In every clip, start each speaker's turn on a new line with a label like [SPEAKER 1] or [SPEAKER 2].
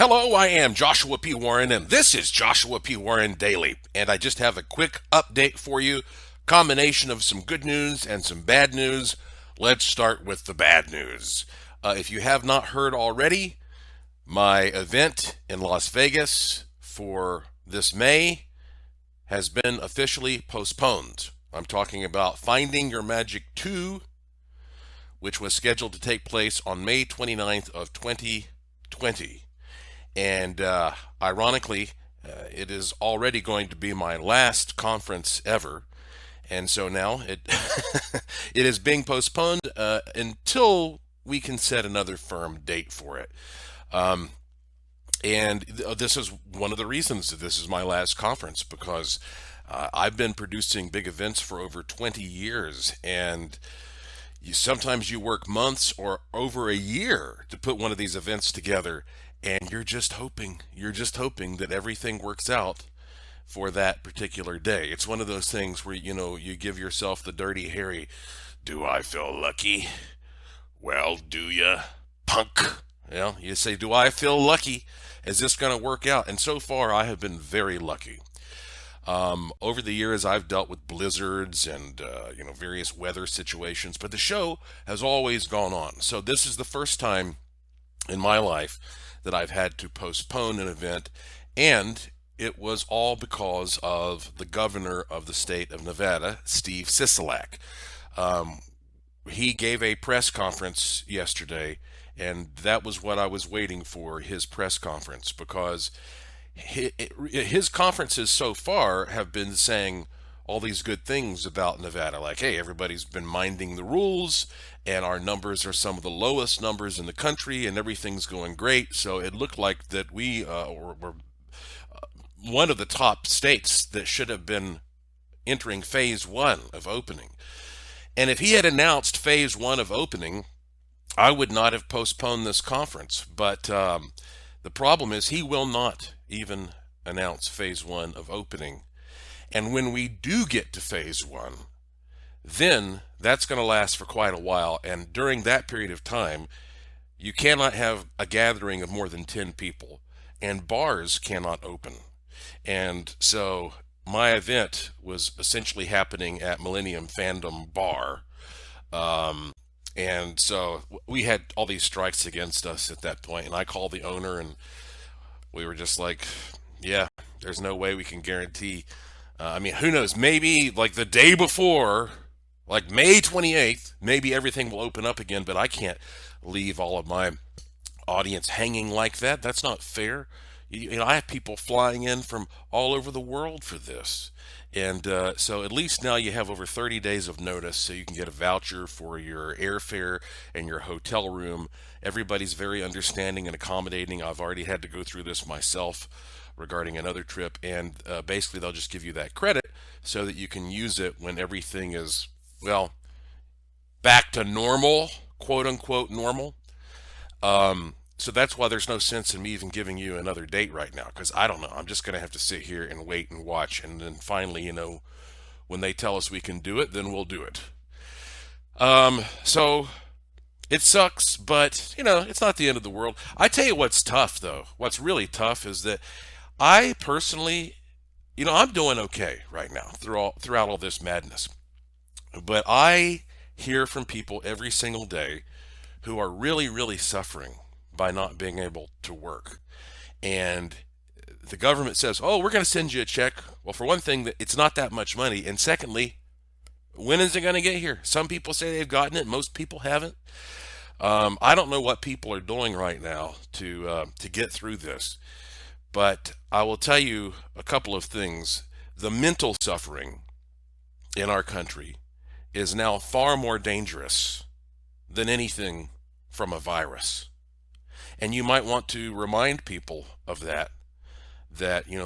[SPEAKER 1] Hello, I am Joshua P. Warren, and this is Joshua P. Warren Daily. And I just have a quick update for you, combination of some good news and some bad news. Let's start with the bad news. If you have not heard already, my event in Las Vegas for this May has been officially postponed. I'm talking about Finding Your Magic 2, which was scheduled to take place on May 29th of 2020. And ironically, it is already going to be my last conference ever. And so now it it is being postponed until we can set another firm date for it. Um, and this is one of the reasons that this is my last conference, because I've been producing big events for over 20 years, and sometimes you work months or over a year to put one of these events together, and you're just hoping that everything works out for that particular day. It's one of those things where you give yourself the dirty Harry. Do I feel lucky? Well, do ya, punk? You say, do I feel lucky? Is this going to work out? And so far, I have been very lucky. Over the years, I've dealt with blizzards and various weather situations, but the show has always gone on. So this is the first time in my life that I've had to postpone an event, and it was all because of the governor of the state of Nevada, Steve Sisolak. He gave a press conference yesterday, and that was what I was waiting for, his press conference, because his conferences so far have been saying all these good things about Nevada, like, hey, everybody's been minding the rules, and our numbers are some of the lowest numbers in the country, and everything's going great. So it looked like that we were one of the top states that should have been entering phase one of opening. And if he had announced phase one of opening, I would not have postponed this conference. But the problem is he will not even announce phase one of opening. And when we do get to phase one, then that's going to last for quite a while. And during that period of time, you cannot have a gathering of more than 10 people, and bars cannot open. And so my event was essentially happening at Millennium Fandom Bar. And so we had all these strikes against us at that point, and I called the owner, and we were just like, yeah, there's no way we can guarantee. Who knows? Maybe like the day before, like May 28th, maybe everything will open up again, but I can't leave all of my audience hanging like that. That's not fair. I have people flying in from all over the world for this. And so at least now you have over 30 days of notice, so you can get a voucher for your airfare and your hotel room. Everybody's very understanding and accommodating. I've already had to go through this myself regarding another trip, and basically they'll just give you that credit so that you can use it when everything is, well, back to normal, quote unquote normal. So that's why there's no sense in me even giving you another date right now, because I don't know. I'm just going to have to sit here and wait and watch, and then finally, when they tell us we can do it, then we'll do it. So it sucks, but it's not the end of the world. I tell you what's tough, though. What's really tough is that I personally, I'm doing okay right now throughout all this madness. But I hear from people every single day who are really, really suffering by not being able to work. And the government says, oh, we're going to send you a check. Well, for one thing, it's not that much money. And secondly, when is it going to get here? Some people say they've gotten it. Most people haven't. I don't know what people are doing right now to get through this. But I will tell you a couple of things. The mental suffering in our country is now far more dangerous than anything from a virus. And you might want to remind people of that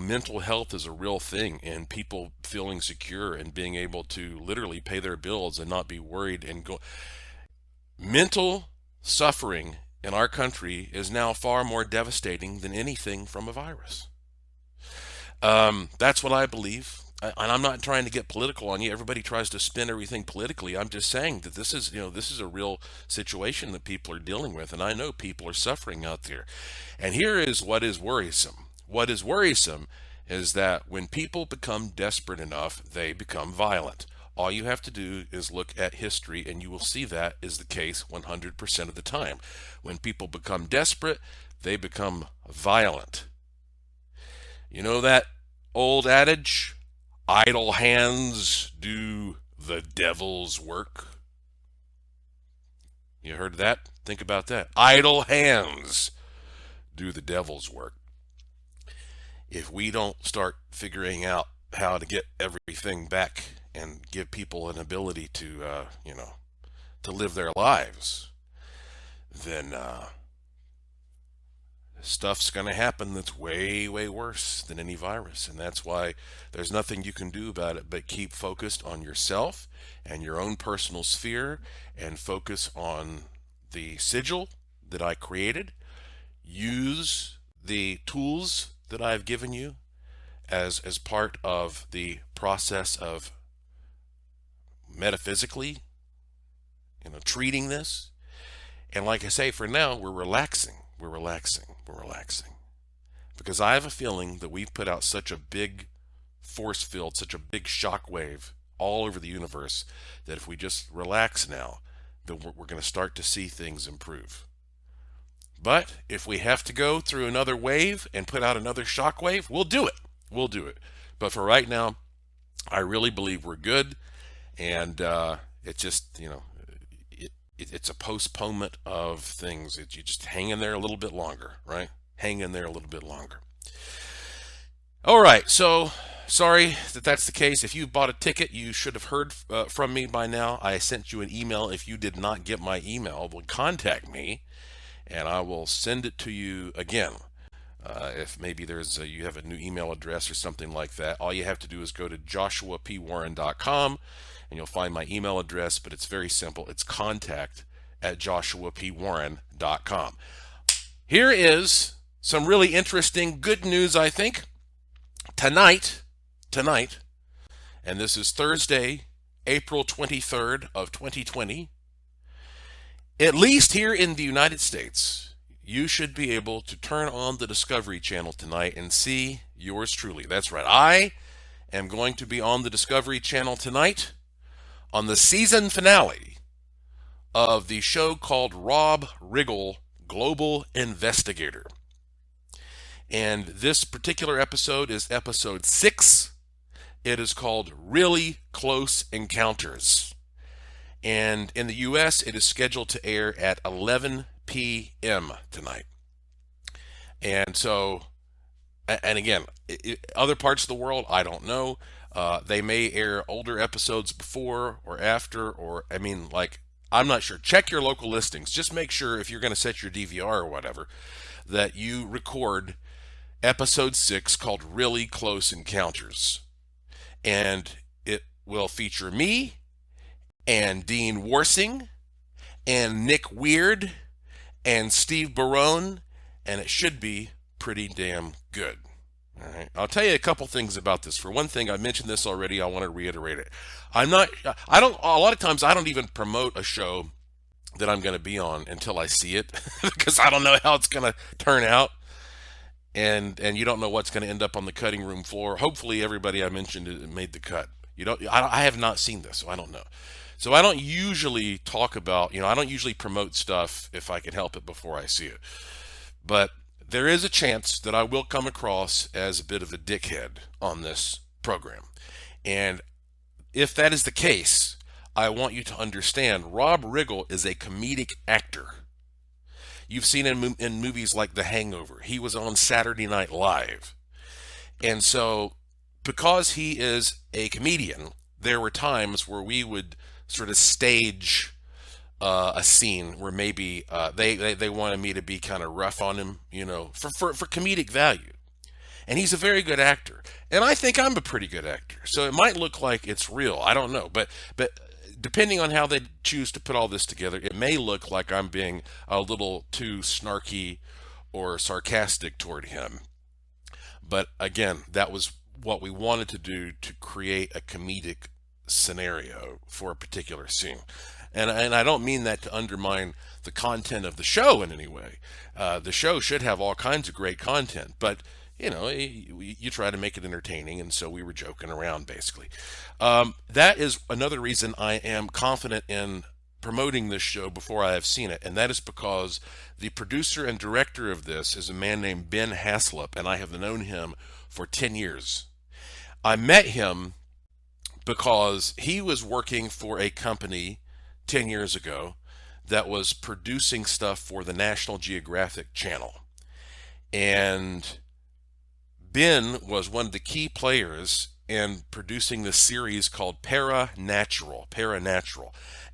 [SPEAKER 1] mental health is a real thing, and people feeling secure and being able to literally pay their bills and not be worried and go. Mental suffering in our country is now far more devastating than anything from a virus. That's what I believe. and I'm not trying to get political on you. Everybody tries to spin everything politically. I'm just saying that this is a real situation that people are dealing with, and I know people are suffering out there. And here is what is worrisome. What is worrisome is that when people become desperate enough, they become violent. All you have to do is look at history, and you will see that is the case 100% of the time. When people become desperate, they become violent. You know that old adage, idle hands do the devil's work? You heard that? Think about that. Idle hands do the devil's work. If we don't start figuring out how to get everything back and give people an ability to, to live their lives, then stuff's going to happen that's way, way worse than any virus. And that's why there's nothing you can do about it but keep focused on yourself and your own personal sphere, and focus on the sigil that I created. Use the tools that I've given you as part of the process of metaphysically, treating this. And like I say, for now, we're relaxing. We're relaxing. We're relaxing. Because I have a feeling that we've put out such a big force field, such a big shock wave all over the universe, that if we just relax now, then we're going to start to see things improve. But if we have to go through another wave and put out another shock wave, we'll do it. We'll do it. But for right now, I really believe we're good. And it's just, it's a postponement of things. You just hang in there a little bit longer, right? Hang in there a little bit longer. All right, so sorry that that's the case. If you bought a ticket, you should have heard from me by now. I sent you an email. If you did not get my email, well, contact me, and I will send it to you again. If maybe you have a new email address or something like that, all you have to do is go to joshuapwarren.com, and you'll find my email address, but it's very simple. It's contact@joshuapwarren.com. Here is some really interesting good news, I think. Tonight, and this is Thursday, April 23rd of 2020, at least here in the United States, you should be able to turn on the Discovery Channel tonight and see yours truly. That's right. I am going to be on the Discovery Channel tonight on the season finale of the show called Rob Riggle, Global Investigator. And this particular episode is episode 6. It is called Really Close Encounters. And in the U.S., it is scheduled to air at 11 p.m. tonight. And so, and again, other parts of the world, I don't know. They may air older episodes before or after, I'm not sure. Check your local listings. Just make sure, if you're going to set your DVR or whatever, that you record episode 6 called Really Close Encounters. And it will feature me and Dean Warsing and Nick Weird and Steve Barone, and it should be pretty damn good. All right. I'll tell you a couple things about this. For one thing, I mentioned this already. I want to reiterate it. A lot of times I don't even promote a show that I'm going to be on until I see it because I don't know how it's going to turn out. And you don't know what's going to end up on the cutting room floor. Hopefully everybody I mentioned made the cut. I have not seen this, so I don't know. So I don't usually talk about, I don't usually promote stuff if I can help it before I see it. But there is a chance that I will come across as a bit of a dickhead on this program. And if that is the case, I want you to understand Rob Riggle is a comedic actor. You've seen him in movies like The Hangover. He was on Saturday Night Live. And so, because he is a comedian, there were times where we would sort of stage a scene where maybe they wanted me to be kind of rough on him, for comedic value. And he's a very good actor. And I think I'm a pretty good actor. So it might look like it's real. I don't know. But depending on how they choose to put all this together, it may look like I'm being a little too snarky or sarcastic toward him. But again, that was what we wanted to do to create a comedic scenario for a particular scene. And I don't mean that to undermine the content of the show in any way. The show should have all kinds of great content, but you try to make it entertaining, and so we were joking around basically. That is another reason I am confident in promoting this show before I have seen it, and that is because the producer and director of this is a man named Ben Haslip, and I have known him for 10 years. I met him because he was working for a company 10 years ago that was producing stuff for the National Geographic Channel. And Ben was one of the key players in producing this series called Paranatural.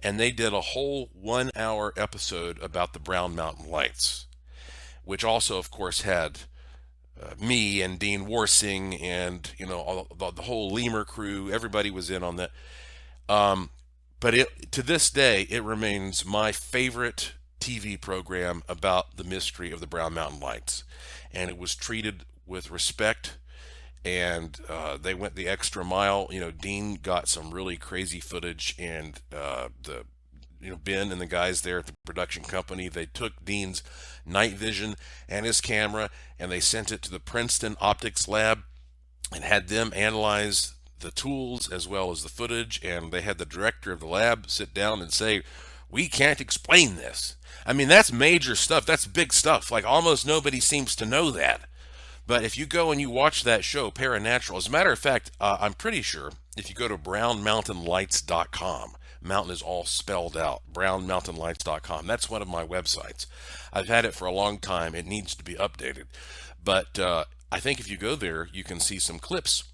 [SPEAKER 1] And they did a whole 1 hour episode about the Brown Mountain Lights, which also, of course, had me and Dean Warsing and the whole Lemur crew. Everybody was in on that. But to this day, it remains my favorite TV program about the mystery of the Brown Mountain Lights, and it was treated with respect. And they went the extra mile. Dean got some really crazy footage, and Ben and the guys there at the production company, they took Dean's night vision and his camera, and they sent it to the Princeton Optics Lab and had them analyze the tools as well as the footage. And they had the director of the lab sit down and say, "We can't explain this." I mean, that's major stuff. That's big stuff. Like, almost nobody seems to know that. But if you go and you watch that show, Paranatural, as a matter of fact, I'm pretty sure if you go to brownmountainlights.com, mountain is all spelled out, brownmountainlights.com. That's one of my websites. I've had it for a long time. It needs to be updated. But I think if you go there, you can see some clips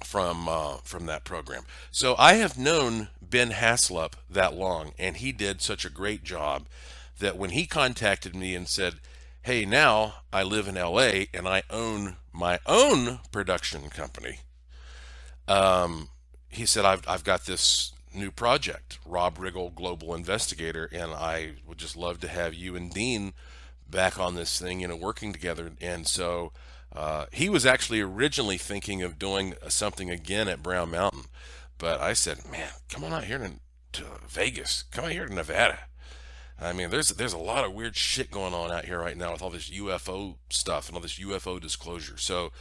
[SPEAKER 1] from that program. So I have known Ben Haslip that long, and he did such a great job that when he contacted me and said, "Hey, now I live in LA and I own my own production company," he said, I've got this new project, Rob Riggle Global Investigator, and I would just love to have you and Dean back on this thing, working together. And so he was actually originally thinking of doing something again at Brown Mountain. But I said, "Man, come on out here to Vegas. Come out here to Nevada." I mean, there's a lot of weird shit going on out here right now with all this UFO stuff and all this UFO disclosure. So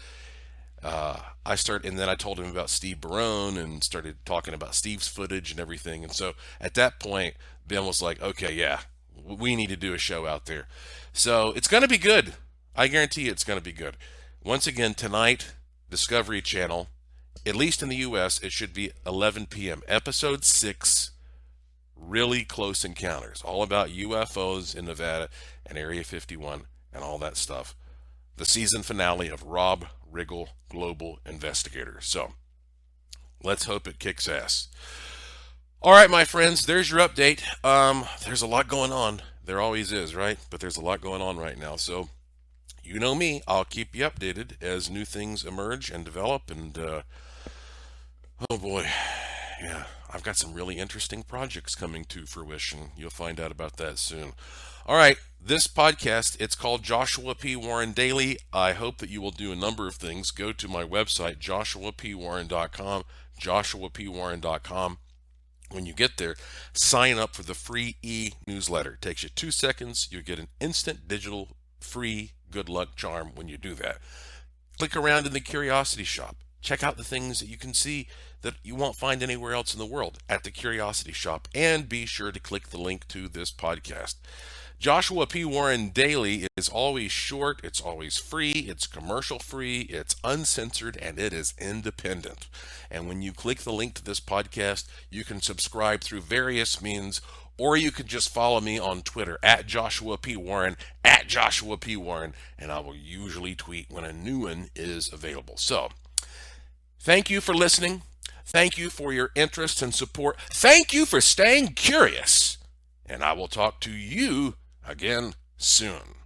[SPEAKER 1] and then I told him about Steve Barone and started talking about Steve's footage and everything. And so at that point, Ben was like, "Okay, yeah, we need to do a show out there." So it's going to be good. I guarantee you it's going to be good. Once again, tonight, Discovery Channel, at least in the U.S., it should be 11 p.m. Episode 6, Really Close Encounters, all about UFOs in Nevada and Area 51 and all that stuff. The season finale of Rob Riggle Global Investigator. So let's hope it kicks ass. All right, my friends, there's your update. There's a lot going on. There always is, right? But there's a lot going on right now. So you know me, I'll keep you updated as new things emerge and develop. And oh boy, yeah, I've got some really interesting projects coming to fruition. You'll find out about that soon. All right, this podcast, it's called Joshua P. Warren Daily. I hope that you will do a number of things. Go to my website, joshuapwarren.com, joshuapwarren.com. When you get there, sign up for the free e-newsletter. It takes you 2 seconds. You get an instant digital free good luck charm when you do that. Click around in the Curiosity Shop. Check out the things that you can see that you won't find anywhere else in the world at the Curiosity Shop. And be sure to click the link to this podcast. Joshua P. Warren Daily is always short, it's always free, it's commercial free, it's uncensored, and it is independent. And when you click the link to this podcast, you can subscribe through various means, or you can just follow me on Twitter at Joshua P. Warren, at Joshua P. Warren, and I will usually tweet when a new one is available. So, thank you for listening. Thank you for your interest and support. Thank you for staying curious. And I will talk to you again soon.